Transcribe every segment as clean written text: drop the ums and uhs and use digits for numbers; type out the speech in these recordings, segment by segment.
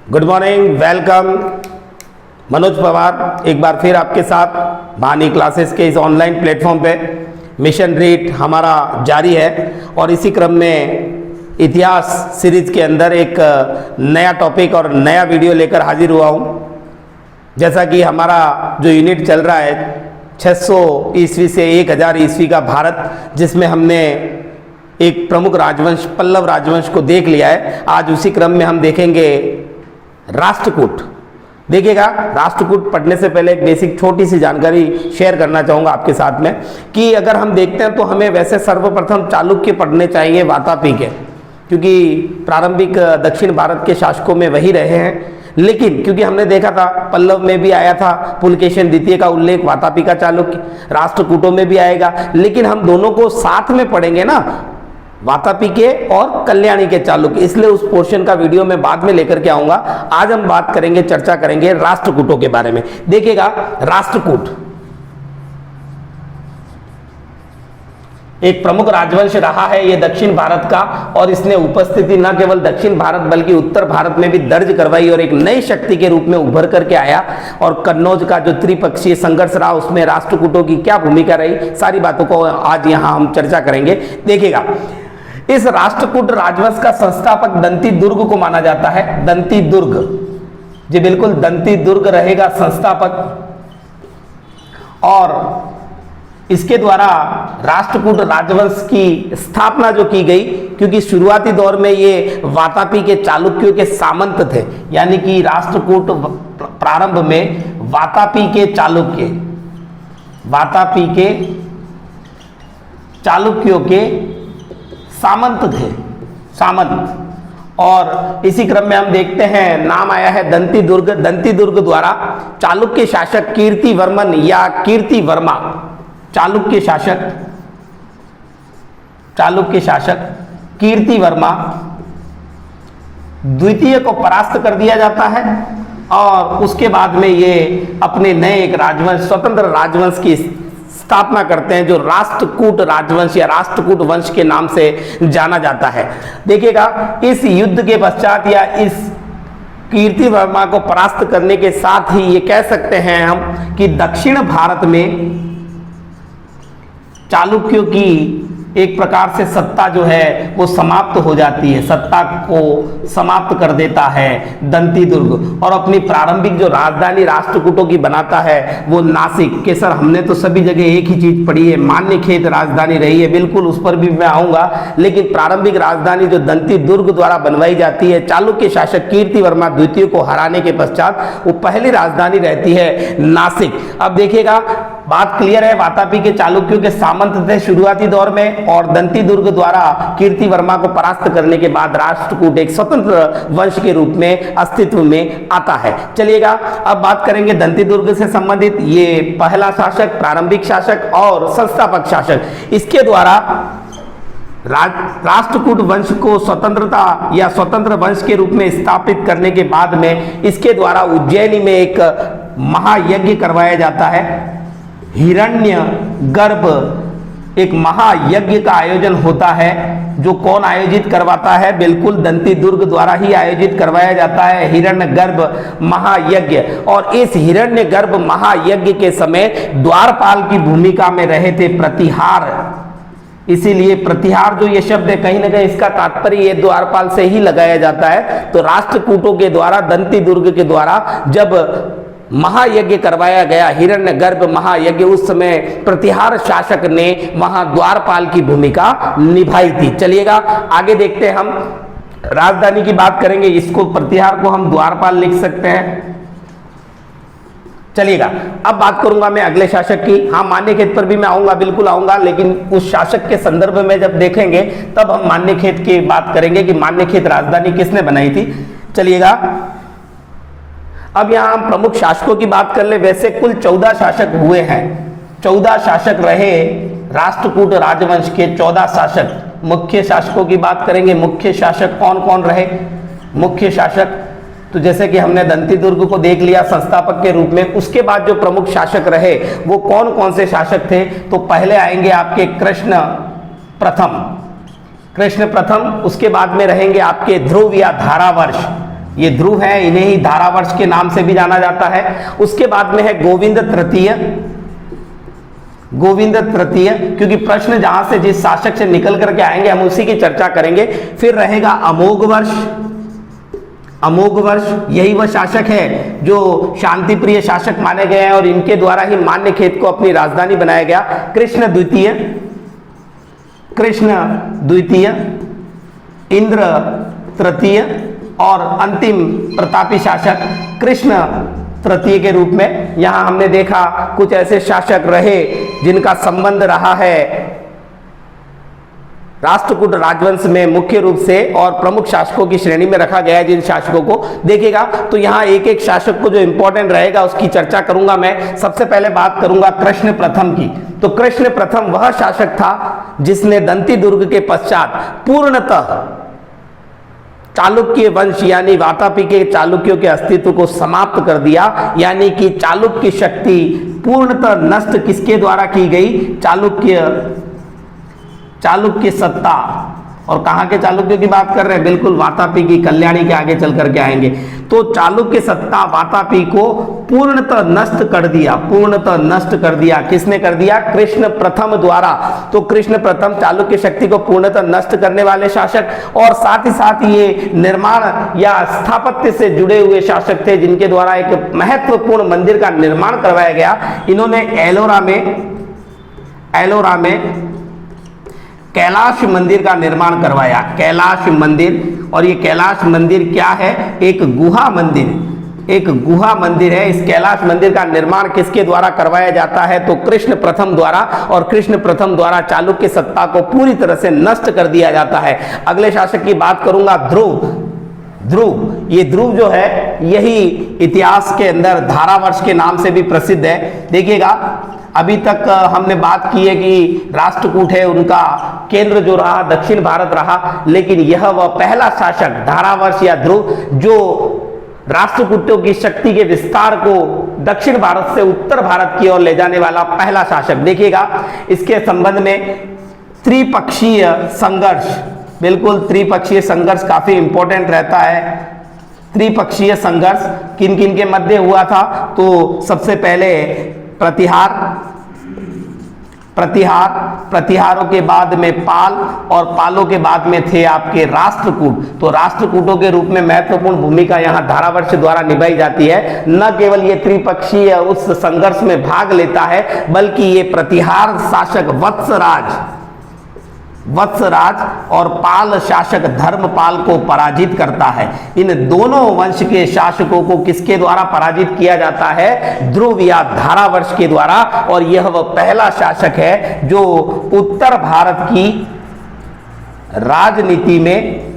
Good morning, welcome. Manoj Pawar एक बार फिर आपके साथ वाणी क्लासेस के इस ऑनलाइन प्लेटफॉर्म पे मिशन रीड हमारा जारी है और इसी क्रम में इतिहास सीरीज के अंदर एक नया टॉपिक और नया वीडियो लेकर हाजिर हुआ हूँ। जैसा कि हमारा जो यूनिट चल रहा है 600 ईस्वी से 1000 ईस्वी का भारत, जिसमें हमने एक प्रमुख राजवंश पल्लव राजवंश को देख लिया है। आज उसी क्रम में हम देखेंगे राष्ट्रकूट। देखिएगा, राष्ट्रकूट पढ़ने से पहले एक बेसिक छोटी सी जानकारी शेयर करना चाहूँगा आपके साथ में कि अगर हम देखते हैं तो हमें वैसे सर्वप्रथम चालुक्य पढ़ने चाहिए वातापी के, क्योंकि प्रारंभिक दक्षिण भारत के शासकों में वही रहे हैं। लेकिन क्योंकि हमने देखा था पल्लव में भी आया था पुलकेशिन द्वितीय का उल्लेख, वातापी का चालुक्य, राष्ट्रकूटों में भी आएगा, लेकिन हम दोनों को साथ में पढ़ेंगे ना, वातापी के और कल्याणी के चालुक्य। इसलिए उस पोर्शन का वीडियो मैं बाद में लेकर के आऊंगा। आज हम बात करेंगे, चर्चा करेंगे राष्ट्रकूटों के बारे में। देखिएगा, राष्ट्रकूट एक प्रमुख राजवंश रहा है ये दक्षिण भारत का, और इसने उपस्थिति न केवल दक्षिण भारत बल्कि उत्तर भारत में भी दर्ज करवाई और एक नई शक्ति के रूप में उभर करके आया। और कन्नौज का जो त्रिपक्षीय संघर्ष रहा उसमें राष्ट्रकूटों की क्या भूमिका रही, सारी बातों को आज यहां हम चर्चा करेंगे। देखिएगा, इस राष्ट्रकूट राजवंश का संस्थापक दंती दुर्ग को माना जाता है। दंती दुर्ग, जी बिल्कुल, दंती दुर्ग रहेगा संस्थापक। और इसके द्वारा राष्ट्रकूट राजवंश की स्थापना जो की गई, क्योंकि शुरुआती दौर में ये वातापी के चालुक्यों के सामंत थे, यानी कि राष्ट्रकूट प्रारंभ में वातापी के चालुक्यों के सामंत थे, सामंत। और इसी क्रम में हम देखते हैं नाम आया है दंती दुर्ग। दंती दुर्ग द्वारा चालुक्य शासक कीर्तिवर्मन या कीर्तिवर्मा, चालुक्य शासक कीर्तिवर्मा द्वितीय को परास्त कर दिया जाता है। और उसके बाद में ये अपने नए एक राजवंश, स्वतंत्र राजवंश की स्थापना करते हैं, जो राष्ट्रकूट राजवंश या राष्ट्रकूट वंश के नाम से जाना जाता है। देखिएगा, इस युद्ध के पश्चात या इस कीर्तिवर्मा को परास्त करने के साथ ही ये कह सकते हैं हम कि दक्षिण भारत में चालुक्यों की एक प्रकार से सत्ता जो है वो समाप्त हो जाती है, सत्ता को समाप्त कर देता है दंती दुर्ग। और अपनी प्रारंभिक जो राजधानी राष्ट्रकूटों की बनाता है वो नासिक के। सर हमने तो सभी जगह एक ही चीज पढ़ी है, मान्यखेत राजधानी रही है, बिल्कुल उस पर भी मैं आऊंगा। लेकिन प्रारंभिक राजधानी जो दंती दुर्ग द्वारा बनवाई जाती है चालुक्य शासक कीर्तिवर्मा द्वितीय को हराने के पश्चात, वो पहली राजधानी रहती है नासिक। अब देखिएगा, बात क्लियर है, वातापी के चालुक्यों के सामंत थे शुरुआती दौर में, और दंती दुर्ग द्वारा कीर्तिवर्मा को परास्त करने के बाद राष्ट्रकूट एक स्वतंत्र वंश के रूप में अस्तित्व में आता है। चलिएगा, अब बात करेंगे दंती दुर्ग से संबंधित। ये पहला शासक, प्रारंभिक शासक और संस्थापक शासक, इसके द्वारा राष्ट्रकूट वंश को स्वतंत्रता या स्वतंत्र वंश के रूप में स्थापित करने के बाद में इसके द्वारा उज्जैनी में एक महायज्ञ करवाया जाता है। हिरण्य गर्भ एक महायज्ञ का आयोजन होता है, जो कौन आयोजित करवाता है? बिल्कुल दंती दुर्ग द्वारा ही आयोजित करवाया जाता है, हिरण्य गर्भ महायज्ञ। और इस हिरण्य गर्भ महायज्ञ के समय द्वारपाल की भूमिका में रहे थे प्रतिहार। इसीलिए प्रतिहार जो ये शब्द है, कहीं ना कहीं इसका तात्पर्य ये द्वारपाल से ही लगाया जाता है। तो राष्ट्रकूटों के द्वारा, दंती दुर्ग के द्वारा जब महायज्ञ करवाया गया, हिरण्य गर्भ महायज्ञ, उस समय प्रतिहार शासक ने वहां द्वारपाल की भूमिका निभाई थी। चलिएगा, आगे देखते हैं, हम राजधानी की बात करेंगे। इसको, प्रतिहार को हम द्वारपाल लिख सकते हैं। चलिएगा, अब बात करूंगा मैं अगले शासक की। हाँ, मान्यखेत पर भी मैं आऊंगा, बिल्कुल आऊंगा, लेकिन उस शासक के संदर्भ में जब देखेंगे तब हम मान्यखेत की बात करेंगे कि मान्यखेत राजधानी किसने बनाई थी। चलिएगा, अब यहां हम प्रमुख शासकों की बात कर ले। वैसे कुल 14 शासक हुए हैं, 14 शासक रहे राष्ट्रकूट राजवंश के, 14 शासक। मुख्य शासकों की बात करेंगे, मुख्य शासक कौन कौन रहे? मुख्य शासक तो जैसे कि हमने दंती दुर्ग को देख लिया संस्थापक के रूप में। उसके बाद जो प्रमुख शासक रहे वो कौन कौन से शासक थे? तो पहले आएंगे आपके कृष्ण प्रथम, उसके बाद में रहेंगे आपके ध्रुव या धारावर्ष, ये ध्रुव है, इन्हें ही धारावर्ष के नाम से भी जाना जाता है। उसके बाद में है गोविंद तृतीय। गोविंद तृतीय, क्योंकि प्रश्न जहां से जिस शासक से निकल करके आएंगे हम उसी की चर्चा करेंगे। फिर रहेगा अमोघ वर्ष। अमोघ वर्ष यही वह शासक है जो शांति प्रिय शासक माने गए हैं और इनके द्वारा ही मान्यखेत को अपनी राजधानी बनाया गया। कृष्ण द्वितीय, कृष्ण द्वितीय, इंद्र तृतीय और अंतिम प्रतापी शासक कृष्ण तृतीय के रूप में। यहां हमने देखा कुछ ऐसे शासक रहे जिनका संबंध रहा है राष्ट्रकूट राजवंश में मुख्य रूप से और प्रमुख शासकों की श्रेणी में रखा गया है। जिन शासकों को देखिएगा तो यहाँ एक एक शासक को जो इंपॉर्टेंट रहेगा उसकी चर्चा करूंगा मैं। सबसे पहले बात करूंगा कृष्ण प्रथम की। तो कृष्ण प्रथम वह शासक था जिसने दंती दुर्ग के पश्चात पूर्णतः चालुक्य वंश यानी वातापी के चालुक्यों के अस्तित्व को समाप्त कर दिया, यानी कि चालुक्य शक्ति पूर्णतः नष्ट किसके द्वारा की गई? चालुक्य सत्ता। और कहां के चालुक्यों की बात कर रहे हैं? बिल्कुल वातापी की, कल्याणी के आगे चल करके आएंगे। तो चालुक्य सत्ता वातापी को पूर्णतः नष्ट कर दिया, पूर्णतः नष्ट कर दिया। किसने कर दिया? कृष्ण प्रथम द्वारा। तो कृष्ण प्रथम चालुक्य शक्ति को पूर्णतः नष्ट करने वाले शासक और साथ ही साथ ये निर्माण या स्थापत्य से जुड़े हुए शासक थे जिनके द्वारा एक महत्वपूर्ण मंदिर का निर्माण करवाया गया। इन्होंने एलोरा में कैलाश मंदिर का निर्माण करवाया। कैलाश मंदिर, और ये कैलाश मंदिर क्या है? एक गुहा मंदिर, एक गुहा मंदिर है। इस कैलाश मंदिर का निर्माण किसके द्वारा करवाया जाता है? तो कृष्ण प्रथम द्वारा। और कृष्ण प्रथम द्वारा चालुक्य सत्ता को पूरी तरह से नष्ट कर दिया जाता है। अगले शासक की बात करूंगा ध्रुव। ध्रुव, ये ध्रुव जो है यही इतिहास के अंदर धारावर्ष के नाम से भी प्रसिद्ध है। देखिएगा अभी तक हमने बात की है कि राष्ट्रकूट है उनका केंद्र जो रहा दक्षिण भारत रहा, लेकिन यह वह पहला शासक धारावर्ष या ध्रुव जो राष्ट्रकूटों की शक्ति के विस्तार को दक्षिण भारत से उत्तर भारत की ओर ले जाने वाला पहला शासक। देखिएगा इसके संबंध में त्रिपक्षीय संघर्ष, बिल्कुल त्रिपक्षीय संघर्ष काफी इंपॉर्टेंट रहता है। त्रिपक्षीय संघर्ष किन किन के मध्य हुआ था? तो सबसे पहले प्रतिहारों के बाद में पाल और पालों के बाद में थे आपके राष्ट्रकूट। तो राष्ट्रकूटों के रूप में महत्वपूर्ण भूमिका यहां धारावर्ष द्वारा निभाई जाती है। न केवल ये त्रिपक्षीय उस संघर्ष में भाग लेता है बल्कि ये प्रतिहार शासक वत्सराज और पाल शासक धर्मपाल को पराजित करता है। इन दोनों वंश के शासकों को किसके द्वारा पराजित किया जाता है? ध्रुव या धारावर्ष के द्वारा। और यह वह पहला शासक है जो उत्तर भारत की राजनीति में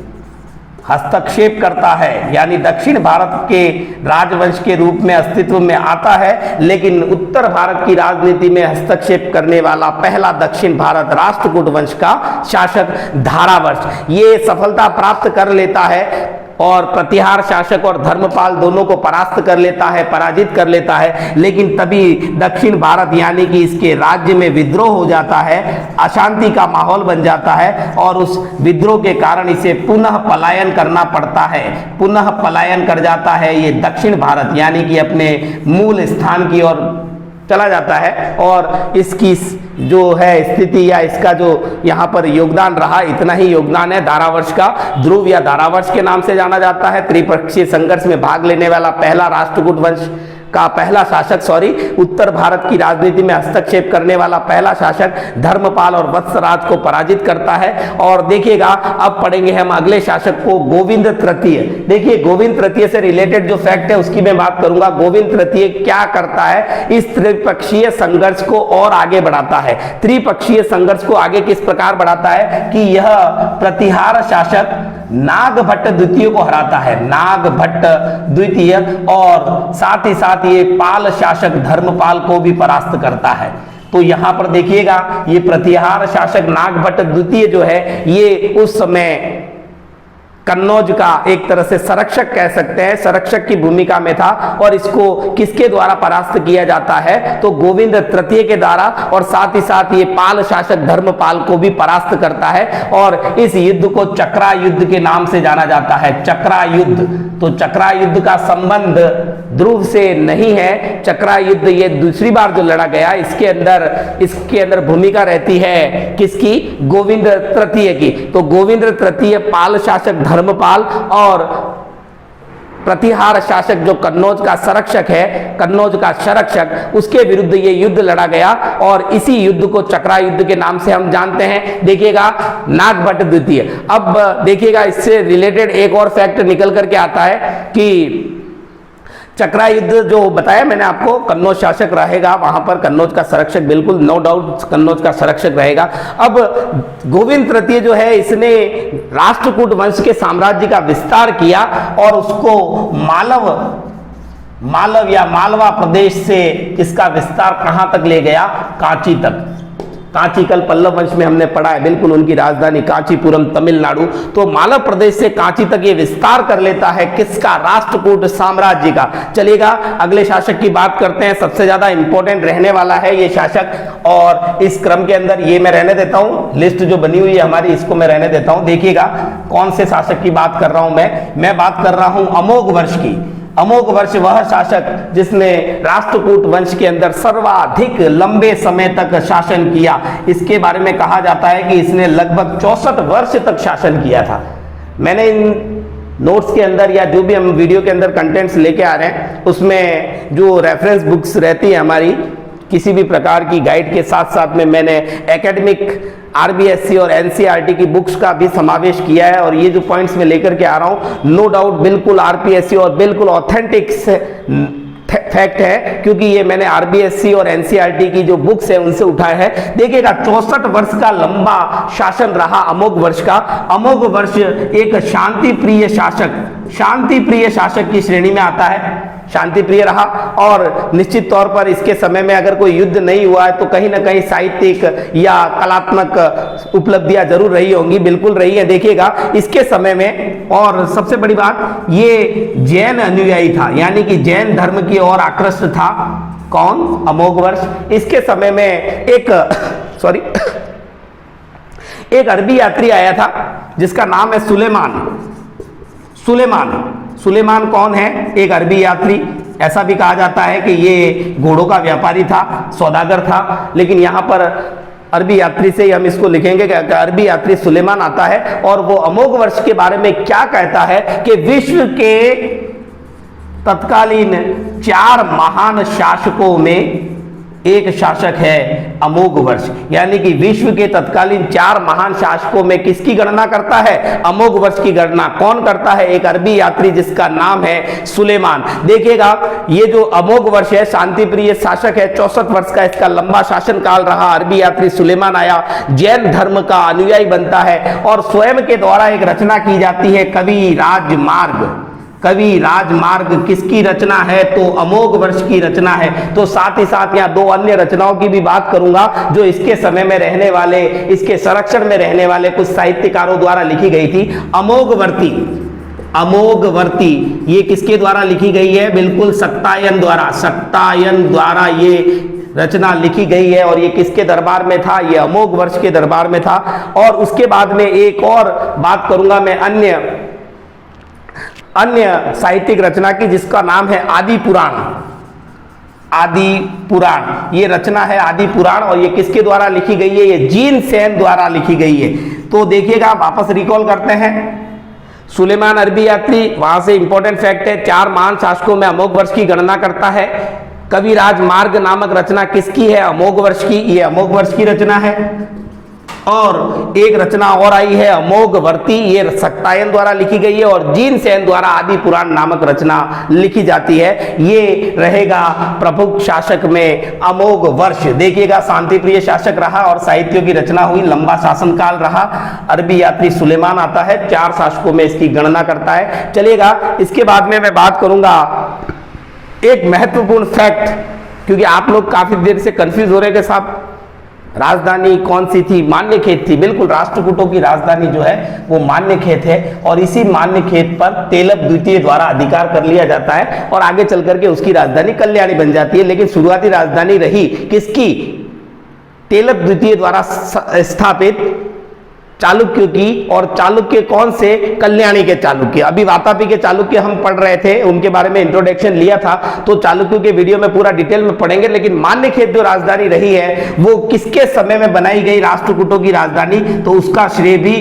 हस्तक्षेप करता है, यानी दक्षिण भारत के राजवंश के रूप में अस्तित्व में आता है, लेकिन उत्तर भारत की राजनीति में हस्तक्षेप करने वाला पहला दक्षिण भारत राष्ट्रकूट वंश का शासक धारावर्ष ये सफलता प्राप्त कर लेता है और प्रतिहार शासक और धर्मपाल दोनों को परास्त कर लेता है, पराजित कर लेता है। लेकिन तभी दक्षिण भारत यानी कि इसके राज्य में विद्रोह हो जाता है, अशांति का माहौल बन जाता है और उस विद्रोह के कारण इसे पुनः पलायन करना पड़ता है, पुनः पलायन कर जाता है ये दक्षिण भारत यानी कि अपने मूल स्थान की ओर चला जाता है। और इसकी जो है स्थिति या इसका जो यहाँ पर योगदान रहा, इतना ही योगदान है धारावर्ष का। ध्रुव या धारावर्ष के नाम से जाना जाता है। त्रिपक्षीय संघर्ष में भाग लेने वाला पहला राष्ट्रकूट वंश का पहला शासक उत्तर भारत की राजनीति में हस्तक्षेप करने वाला पहला शासक धर्मपाल और वत्सराज को पराजित करता है। और देखिएगा अब पढ़ेंगे हम अगले शासक को गोविंद तृतीय। देखिए गोविंद तृतीय से रिलेटेड जो फैक्ट है उसकी मैं बात करूंगा। गोविंद तृतीय क्या करता है? इस त्रिपक्षीय संघर्ष को और आगे बढ़ाता है। त्रिपक्षीय संघर्ष को आगे किस प्रकार बढ़ाता है कि यह प्रतिहार शासक नागभट्ट द्वितीय को हराता है, नागभट्ट द्वितीय, और साथ ही साथ ये पाल शासक धर्मपाल को भी परास्त करता है। तो यहां पर देखिएगा ये प्रतिहार शासक नागभट्ट द्वितीय जो है ये उस समय कन्नौज का एक तरह से संरक्षक कह सकते हैं, संरक्षक की भूमिका में था। और इसको किसके द्वारा परास्त किया जाता है, तो गोविंद तृतीय के द्वारा, और साथ ही साथ ये पाल शासक धर्मपाल को भी परास्त करता है। और इस युद्ध को चक्रा युद्ध के नाम से जाना जाता है, चक्रा युद्ध। तो चक्रा युद्ध का संबंध ध्रुव से नहीं है। चक्रा युद्ध ये दूसरी बार जो लड़ा गया, इसके अंदर भूमिका रहती है किसकी, गोविंद तृतीय की। तो गोविंद तृतीय पाल शासक धर्मपाल और प्रतिहार शासक जो कन्नौज का संरक्षक है, कन्नौज का संरक्षक, उसके विरुद्ध ये युद्ध लड़ा गया। और इसी युद्ध को चक्रा युद्ध के नाम से हम जानते हैं। देखिएगा नागभट्ट द्वितीय। अब देखिएगा इससे रिलेटेड एक और फैक्ट निकल करके आता है कि चक्रा युद्ध जो बताया मैंने आपको, कन्नौज शासक रहेगा वहां पर, कन्नौज का संरक्षक, बिल्कुल नो डाउट कन्नौज का संरक्षक रहेगा। अब गोविंद तृतीय जो है, इसने राष्ट्रकूट वंश के साम्राज्य का विस्तार किया और उसको मालव या मालवा प्रदेश से इसका विस्तार कहां तक ले गया, कांची तक। कांची कल पल्लव वंश में हमने पढ़ा है, बिल्कुल उनकी राजधानी कांचीपुरम तमिलनाडु। तो मालव प्रदेश से कांची तक ये विस्तार कर लेता है किसका, राष्ट्रकूट साम्राज्य का। चलेगा अगले शासक की बात करते हैं, सबसे ज्यादा इंपॉर्टेंट रहने वाला है ये शासक। और इस क्रम के अंदर ये मैं रहने देता हूं, लिस्ट जो बनी हुई है हमारी इसको मैं रहने देता हूं। देखिएगा कौन से शासक की बात कर रहा हूं मैं बात कर रहा हूं अमोघ वर्ष की। अमोघ वर्ष वह शासक जिसने राष्ट्रकूट वंश के अंदर सर्वाधिक लंबे समय तक शासन किया। इसके बारे में कहा जाता है कि इसने लगभग 64 वर्ष तक शासन किया था। मैंने इन नोट्स के अंदर या जो भी हम वीडियो के अंदर कंटेंट्स लेके आ रहे हैं, उसमें जो रेफरेंस बुक्स रहती है हमारी किसी भी प्रकार की गाइड के साथ साथ में, मैंने एकेडमिक आरबीएससी और एनसीईआरटी की बुक्स का भी समावेश किया है। और ये जो पॉइंट्स मैं लेकर के आ रहा हूं, नो डाउट बिल्कुल आरपीएससी और बिल्कुल ऑथेंटिक फैक्ट है, क्योंकि ये मैंने आरबीएससी और एनसीईआरटी की जो बुक्स है उनसे उठाया है। देखिएगा 64 वर्ष का लंबा शासन रहा अमोघ वर्ष का। अमोघ वर्ष एक शांति प्रिय शासक की श्रेणी में आता है, शांति प्रिय रहा। और निश्चित तौर पर इसके समय में अगर कोई युद्ध नहीं हुआ है तो कहीं ना कहीं साहित्यिक या कलात्मक उपलब्धियां जरूर रही होंगी, बिल्कुल रही है। देखिएगा इसके समय में, और सबसे बड़ी बात, ये जैन अनुयायी था, यानी कि जैन धर्म की ओर आकृष्ट था। कौन, अमोघ वर्ष। इसके समय में एक अरबी यात्री आया था जिसका नाम है सुलेमान कौन है, एक अरबी यात्री। ऐसा भी कहा जाता है कि ये घोड़ों का व्यापारी था, सौदागर था। लेकिन यहां पर अरबी यात्री से ही हम इसको लिखेंगे कि अरबी यात्री सुलेमान आता है। और वो अमोघ वर्ष के बारे में क्या कहता है कि विश्व के तत्कालीन 4 महान शासकों में एक शासक है अमोघ वर्ष। यानी कि विश्व के तत्कालीन 4 महान शासकों में किसकी गणना करता है, अमोघ वर्ष की गणना कौन करता है, एक अरबी यात्री जिसका नाम है सुलेमान। देखिएगा ये जो अमोघ वर्ष है, शांति प्रिय शासक है, 64 वर्ष का इसका लंबा शासन काल रहा। अरबी यात्री सुलेमान आया, जैन धर्म का अनुयायी बनता है और स्वयं के द्वारा एक रचना की जाती है, कवि राजमार्ग किसकी रचना है, तो अमोघ वर्ष की रचना है। तो साथ ही साथ यहाँ 2 अन्य रचनाओं की भी बात करूंगा जो इसके समय में रहने वाले, इसके संरक्षण में रहने वाले कुछ साहित्यकारों द्वारा लिखी गई थी। अमोघवर्ती ये किसके द्वारा लिखी गई है, बिल्कुल सक्तायन द्वारा ये रचना लिखी गई है। और ये किसके दरबार में था, ये अमोघ वर्ष के दरबार में था। और उसके बाद में एक और बात करूंगा मैं अन्य साहित्यिक रचना की, जिसका नाम है आदि पुराण। ये रचना है आदि पुराण और ये किसके द्वारा लिखी गई है, ये जीन सेन द्वारा लिखी गई है। तो देखिएगा वापस रिकॉल करते हैं, सुलेमान अरबी यात्री, वहां से इंपॉर्टेंट फैक्ट है, 4 महान शासकों में अमोघ वर्ष की गणना करता है। कवि राजमार्ग नामक रचना किसकी है, अमोघ वर्ष की, ये अमोघ वर्ष की रचना है। और एक रचना और आई है अमोघवर्ती, ये सक्तायन द्वारा लिखी गई है। और जीन सेन द्वारा आदि पुराण नामक रचना लिखी जाती है। ये रहेगा प्रमुख शासक में अमोघ वर्ष। देखिएगा शांति प्रिय शासक रहा और साहित्यों की रचना हुई, लंबा शासनकाल रहा। अरबी यात्री सुलेमान आता है, 4 शासकों में इसकी गणना करता है। चलिएगा इसके बाद में मैं बात करूंगा एक महत्वपूर्ण फैक्ट, क्योंकि आप लोग काफी देर से कंफ्यूज हो रहे हैं कि साहब राजधानी कौन सी थी? मान्यखेत थी। बिल्कुल, राष्ट्रकूटों की राजधानी जो है वो मान्यखेत है और इसी मान्यखेत पर तेलप द्वितीय द्वारा अधिकार कर लिया जाता है और आगे चल करके उसकी राजधानी कल्याणी बन जाती है। लेकिन शुरुआती राजधानी रही किसकी? तेलप द्वितीय द्वारा स्थापित चालुक्यों की। और चालुक्य कौन से? कल्याणी के चालुक्य। अभी वातापी के चालुक्य हम पढ़ रहे थे, उनके बारे में इंट्रोडक्शन लिया था, तो चालुक्यों के वीडियो में पूरा डिटेल में पढ़ेंगे। लेकिन मान्यखेत जो राजधानी रही है वो किसके समय में बनाई गई राष्ट्रकूटों की राजधानी? तो उसका श्रेय भी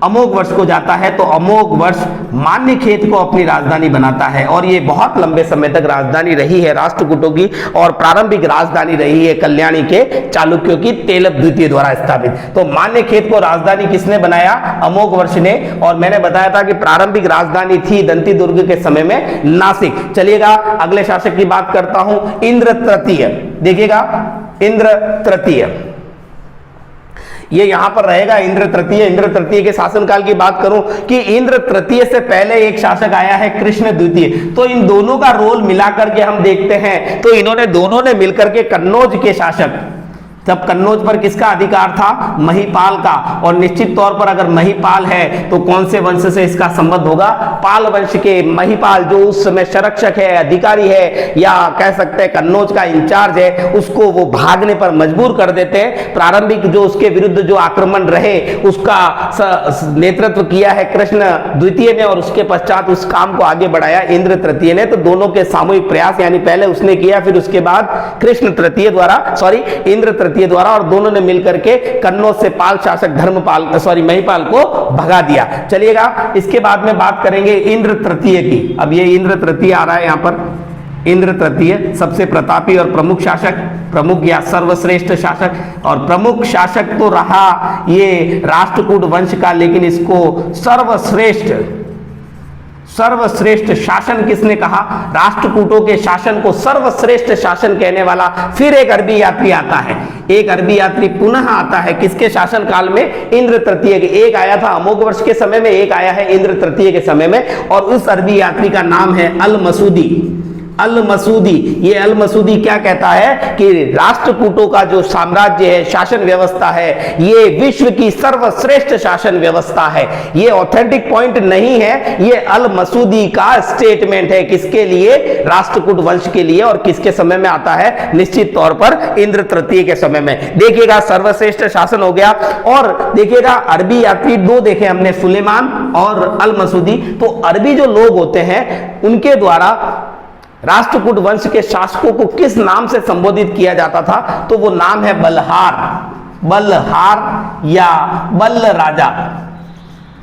अमोघ वर्ष को जाता है। तो अमोघ वर्ष मान्यखेत को अपनी राजधानी बनाता है और ये बहुत लंबे समय तक राजधानी रही है राष्ट्रकूटों की और प्रारंभिक राजधानी रही है कल्याणी के चालुक्यों की तेलप द्वितीय द्वारा स्थापित। तो मान्यखेत को राजधानी किसने बनाया? अमोघ वर्ष ने। और मैंने बताया था कि प्रारंभिक राजधानी थी दंती दुर्ग के समय में नासिक। चलिएगा अगले शासक की बात करता हूं, इंद्र तृतीय। देखिएगा इंद्र तृतीय, ये यहां पर रहेगा इंद्र तृतीय। इंद्र तृतीय के शासनकाल की बात करूं कि इंद्र तृतीय से पहले एक शासक आया है कृष्ण द्वितीय। तो इन दोनों का रोल मिलाकर के हम देखते हैं तो इन्होंने दोनों ने मिलकर के कन्नौज के शासक, जब कन्नौज पर किसका अधिकार था? महिपाल का। और निश्चित तौर पर अगर महिपाल है तो कौन से वंश से इसका संबंध होगा? पाल वंश के। महिपाल जो उस समय संरक्षक है, अधिकारी है, या कह सकते हैं कन्नौज का इंचार्ज है, उसको वो भागने पर मजबूर कर देते हैं। प्रारंभिक जो उसके विरुद्ध जो आक्रमण रहे उसका नेतृत्व किया है कृष्ण द्वितीय ने और उसके पश्चात उस काम को आगे बढ़ाया इंद्र तृतीय ने। तो दोनों के सामूहिक प्रयास, यानी पहले उसने किया फिर उसके बाद कृष्ण तृतीय द्वारा इंद्र तृतीय द्वारा, और दोनों ने मिलकर के कन्नौज से पाल शासक महिपाल को भगा दिया। चलिएगा इसके बाद में बात करेंगे इंद्र तृतीय की। अब ये इंद्र तृतीय आ रहा है यहां पर। इंद्र तृतीय सबसे प्रतापी और प्रमुख शासक, प्रमुख या सर्वश्रेष्ठ शासक, और प्रमुख शासक तो रहा ये राष्ट्रकूट वंश का, लेकिन इसको सर्वश्रेष्ठ शासन किसने कहा? राष्ट्रकूटों के शासन को सर्वश्रेष्ठ शासन कहने वाला फिर एक अरबी यात्री आता है। एक अरबी यात्री पुनः आता है किसके शासन काल में? इंद्र तृतीय के। एक आया था अमोघ वर्ष के समय में, एक आया है इंद्र तृतीय के समय में, और उस अरबी यात्री का नाम है अल मसूदी। अल मसूदी। ये अल मसूदी क्या कहता है कि राष्ट्रकूटों का जो साम्राज्य है, शासन व्यवस्था है, ये विश्व की सर्वश्रेष्ठ शासन व्यवस्था है। ये ऑथेंटिक पॉइंट नहीं है, ये अल मसूदी का स्टेटमेंट है। किसके लिए? राष्ट्रकूट वंश के लिए। और किसके समय में आता है? निश्चित तौर पर इंद्र तृतीय के समय में। देखिएगा सर्वश्रेष्ठ शासन हो गया। और देखिएगा अरबी यात्री दो देखे हमने, सुलेमान और अल मसूदी। तो अरबी जो लोग होते हैं उनके द्वारा राष्ट्रकूट वंश के शासकों को किस नाम से संबोधित किया जाता था? तो वो नाम है बल्हार। बल्हार या बल्ल राजा,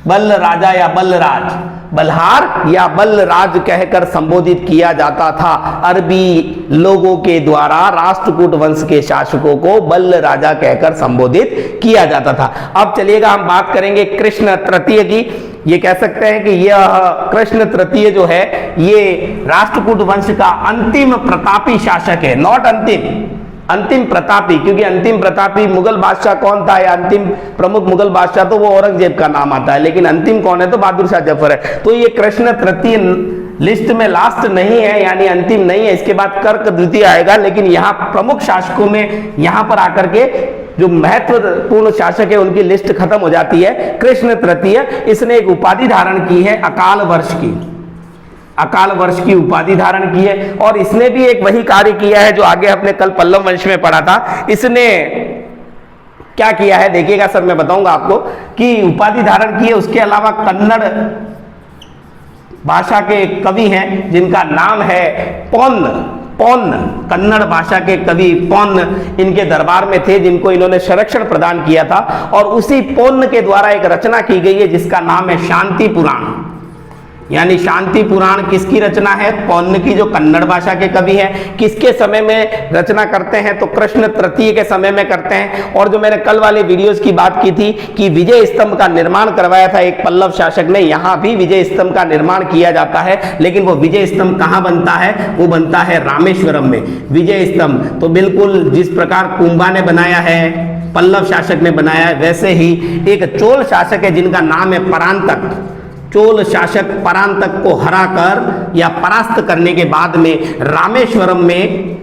बल्ल राजा या बल्लराज, बल्हार या बल्लराज कहकर संबोधित किया जाता था। अरबी लोगों के द्वारा राष्ट्रकूट वंश के शासकों को बल्ल राजा कहकर संबोधित किया जाता था। अब चलिएगा हम बात करेंगे कृष्ण तृतीय की। ये कह सकते हैं कि यह कृष्ण तृतीय जो है ये राष्ट्रकूट वंश का अंतिम प्रतापी शासक है। नॉट अंतिम प्रतापी, क्योंकि अंतिम प्रतापी मुगल बादशाह कौन था या अंतिम प्रमुख मुगल बादशाह तो वो औरंगजेब का नाम आता है, लेकिन अंतिम कौन है? तो बहादुर शाह जफर है। तो ये कृष्ण तृतीय लिस्ट में लास्ट नहीं है, यानी अंतिम नहीं है। इसके बाद कर्क द्वितीय आएगा, लेकिन यहाँ प्रमुख शासकों में यहाँ पर आकर के जो महत्वपूर्ण शासक है उनकी लिस्ट खत्म हो जाती है। कृष्ण तृतीय, इसने एक उपाधि धारण की है अकाल वर्ष की। अकाल वर्ष की उपाधि धारण की है और इसने भी एक वही कार्य किया है जो आगे अपने कल पल्लव वंश में पढ़ा था। इसने क्या किया है देखिएगा सर, मैं बताऊंगा आपको कि उपाधि धारण की है। उसके अलावा कन्नड़ भाषा के कवि हैं जिनका नाम है पौन्न। कन्नड़ भाषा के कवि पौन्न इनके दरबार में थे, जिनको इन्होंने संरक्षण प्रदान किया था। और उसी पौन्न के द्वारा एक रचना की गई है जिसका नाम है शांति पुराण। यानी शांति पुराण किसकी रचना है? पौन्न की, जो कन्नड़ भाषा के कवि हैं। किसके समय में रचना करते हैं? तो कृष्ण तृतीय के समय में करते हैं। और जो मैंने कल वाले वीडियोस की बात की थी कि विजय स्तंभ का निर्माण करवाया था एक पल्लव शासक ने, यहाँ भी विजय स्तंभ का निर्माण किया जाता है। लेकिन वो विजय स्तंभ कहाँ बनता है? वो बनता है रामेश्वरम में विजय स्तंभ। तो बिल्कुल जिस प्रकार कुंभा ने बनाया है, पल्लव शासक ने बनाया है, वैसे ही एक चोल शासक है जिनका नाम है परांतक। चोल शासक परांतक को हराकर या परास्त करने के बाद में रामेश्वरम में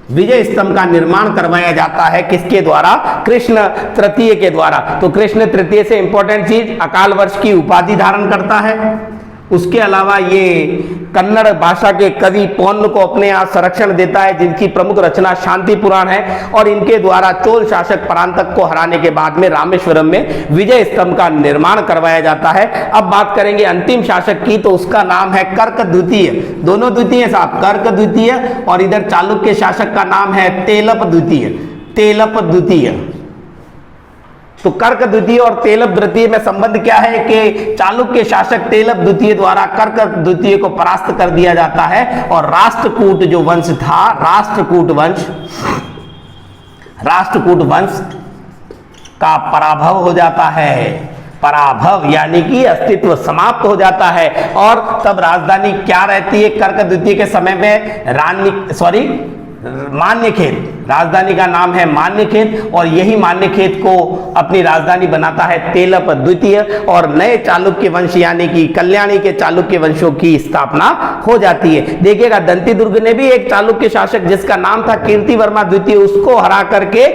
विजय स्तंभ का निर्माण करवाया जाता है किसके द्वारा? कृष्ण तृतीय के द्वारा। तो कृष्ण तृतीय से इंपॉर्टेंट चीज, अकाल वर्ष की उपाधि धारण करता है। उसके अलावा ये कन्नड़ भाषा के कवि पौन्न को अपने यहाँ संरक्षण देता है, जिनकी प्रमुख रचना शांति पुराण है, और इनके द्वारा चोल शासक परांतक को हराने के बाद में रामेश्वरम में विजय स्तंभ का निर्माण करवाया जाता है। अब बात करेंगे अंतिम शासक की, तो उसका नाम है कर्क द्वितीय। दोनों द्वितीय साहब, कर्क द्वितीय, और इधर चालुक्य शासक का नाम है तेलप द्वितीय। तेलप द्वितीय। तो कर्क द्वितीय और तेलप द्वितीय में संबंध क्या है कि चालुक्य शासक तेलप द्वितीय द्वारा कर्क द्वितीय को परास्त कर दिया जाता है, और राष्ट्रकूट जो वंश था, राष्ट्रकूट वंश का पराभव हो जाता है। पराभव यानी कि अस्तित्व समाप्त हो जाता है, और तब राजधानी क्या रहती है कर्क द्वितीय के समय में? मान्यखेत। राजधानी का नाम है मान्यखेत, और यही मान्यखेत को अपनी राजधानी बनाता है तेलप द्वितीय, और नए चालुक्य वंश यानी कि कल्याणी के चालुक्य वंशों की स्थापना हो जाती है। देखिएगा दंती दुर्ग ने भी एक चालुक्य शासक जिसका नाम था कीर्तिवर्मा द्वितीय, उसको हरा करके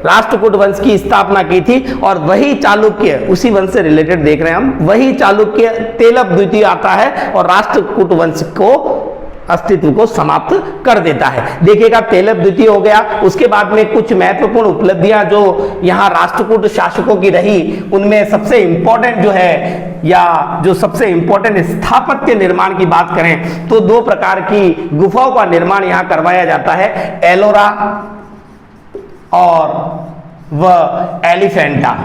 राष्ट्रकूट वंश की स्थापना की थी, और वही चालुक्य, उसी वंश से रिलेटेड देख रहे हैं हम, वही चालुक्य तेलप द्वितीय आता है और राष्ट्रकूट वंश को अस्तित्व को समाप्त कर देता है। देखिएगा तेलप द्वितीय हो गया। उसके बाद में कुछ महत्वपूर्ण उपलब्धियां जो यहाँ राष्ट्रकूट शासकों की रही, उनमें सबसे इंपॉर्टेंट जो है, या जो सबसे इंपॉर्टेंट स्थापत्य निर्माण की बात करें तो दो प्रकार की गुफाओं का निर्माण यहाँ करवाया जाता है, एलोरा और वह एलिफेंटा।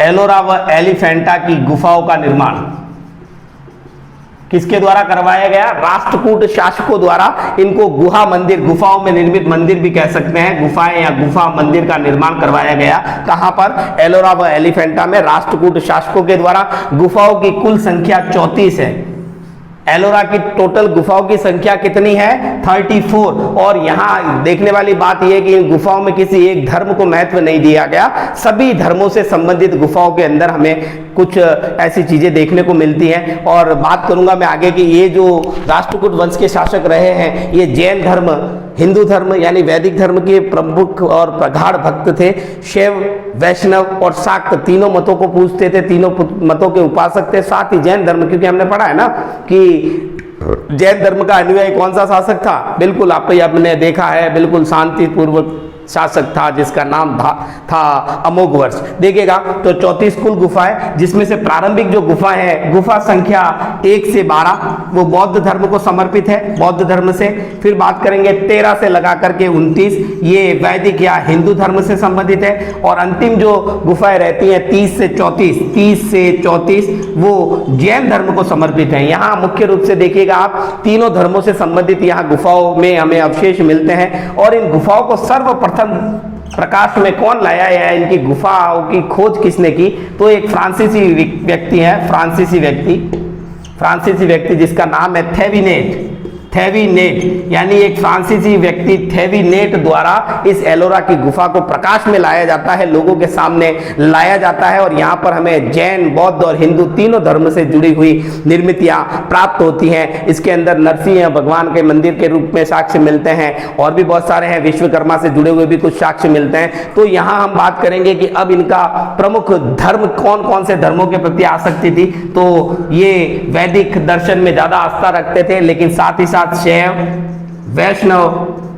एलोरा व एलिफेंटा की गुफाओं का निर्माण किसके द्वारा करवाया गया? राष्ट्रकूट शासकों द्वारा। इनको गुहा मंदिर, गुफाओं में निर्मित मंदिर भी कह सकते हैं, गुफाएं या गुफा मंदिर का निर्माण करवाया गया। कहां पर? एलोरा व एलिफेंटा में राष्ट्रकूट शासकों के द्वारा। गुफाओं की कुल संख्या 34 है। एलोरा की टोटल गुफाओं की संख्या कितनी है? 34। और यहाँ देखने वाली बात यह कि इन गुफाओं में किसी एक धर्म को महत्व नहीं दिया गया, सभी धर्मों से संबंधित गुफाओं के अंदर हमें कुछ ऐसी चीजें देखने को मिलती हैं। और बात करूंगा मैं आगे कि ये जो राष्ट्रकूट वंश के शासक रहे हैं, ये जैन धर्म, हिंदू धर्म यानी वैदिक धर्म के प्रमुख और प्रगाढ़ भक्त थे। शैव, वैष्णव और शाक्त तीनों मतों को पूजते थे, तीनों मतों के उपासक थे। साथ ही जैन धर्म, क्योंकि हमने पढ़ा है ना कि जैन धर्म का अनुयायी कौन सा शासक था? बिल्कुल आपने देखा है, बिल्कुल शांतिपूर्वक शासक था जिसका नाम था अमोघवर्ष। देखिएगा तो 34 कुल गुफाएं, जिसमें से प्रारंभिक जो गुफाएं हैं, गुफा संख्या 1 से 12 वो बौद्ध धर्म को समर्पित है, बौद्ध धर्म से। फिर बात करेंगे 13 से लगा करके 29, ये वैदिक या हिंदू धर्म से संबंधित है। और अंतिम जो गुफाएं रहती हैं 30 से 34 वो जैन धर्म को समर्पित है। यहाँ मुख्य रूप से देखिएगा आप, तीनों धर्मों से संबंधित यहाँ गुफाओं में हमें अवशेष मिलते हैं। और इन गुफाओं को सर्वप्रथम प्रकाश में कौन लाया है? इनकी गुफाओं की खोज किसने की? तो एक फ्रांसीसी व्यक्ति है, फ्रांसीसी व्यक्ति जिसका नाम है थेविनेट यानी एक फ्रांसीसी व्यक्ति थेविनेट द्वारा इस एलोरा की गुफा को प्रकाश में लाया जाता है, लोगों के सामने लाया जाता है। और यहाँ पर हमें जैन, बौद्ध और हिंदू तीनों धर्म से जुड़ी हुई निर्मितियां प्राप्त होती हैं। इसके अंदर नरसिंह भगवान के मंदिर के रूप में साक्ष्य मिलते हैं, और भी बहुत सारे हैं, विश्वकर्मा से जुड़े हुए भी कुछ साक्ष्य मिलते हैं। तो यहाँ हम बात करेंगे कि अब इनका प्रमुख धर्म कौन कौन से धर्मों के प्रति आसक्ति थी। तो ये वैदिक दर्शन में ज्यादा आस्था रखते थे, लेकिन साथ ही साथ शैव, वैष्णव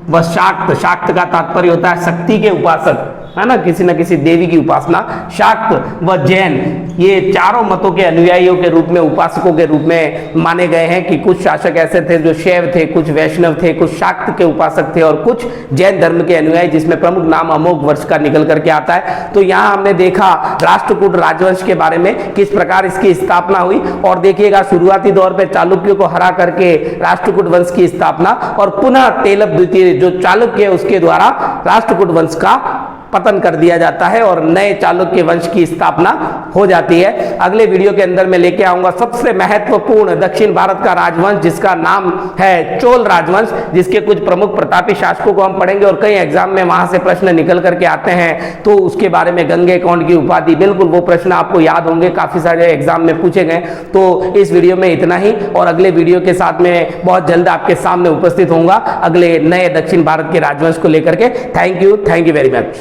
व शाक्त का तात्पर्य होता है शक्ति के उपासक, है ना, किसी न किसी देवी की उपासना। शाक्त व जैन ये चारों मतों के अनुयायियों के रूप में, उपासकों के रूप में माने गए हैं कि कुछ शासक ऐसे थे जो शैव थे, कुछ वैष्णव थे, कुछ शाक्त के उपासक थे और कुछ जैन धर्म के अनुयायी, जिसमें प्रमुख नाम अमोघवर्ष का निकल करके आता है। तो यहाँ हमने देखा राष्ट्रकूट राजवंश के बारे में, किस प्रकार इसकी स्थापना हुई। और देखिएगा शुरुआती दौर पर चालुक्यों को हरा करके राष्ट्रकूट वंश की स्थापना, और पुनः तेलप द्वितीय जो चालुक्य है उसके द्वारा राष्ट्रकूट वंश का पतन कर दिया जाता है और नए चालुक्य वंश की स्थापना हो जाती है। अगले वीडियो के अंदर मैं लेके आऊंगा सबसे महत्वपूर्ण दक्षिण भारत का राजवंश जिसका नाम है चोल राजवंश, जिसके कुछ प्रमुख प्रतापी शासकों को हम पढ़ेंगे और कई एग्जाम में वहां से प्रश्न निकल करके आते हैं। तो उसके बारे में गंगे कौंड की उपाधि, बिल्कुल वो प्रश्न आपको याद होंगे, काफी सारे एग्जाम में पूछे गए। तो इस वीडियो में इतना ही, और अगले वीडियो के साथ में बहुत जल्द आपके सामने उपस्थित होऊंगा अगले नए दक्षिण भारत के राजवंश को लेकर के। Thank you very much.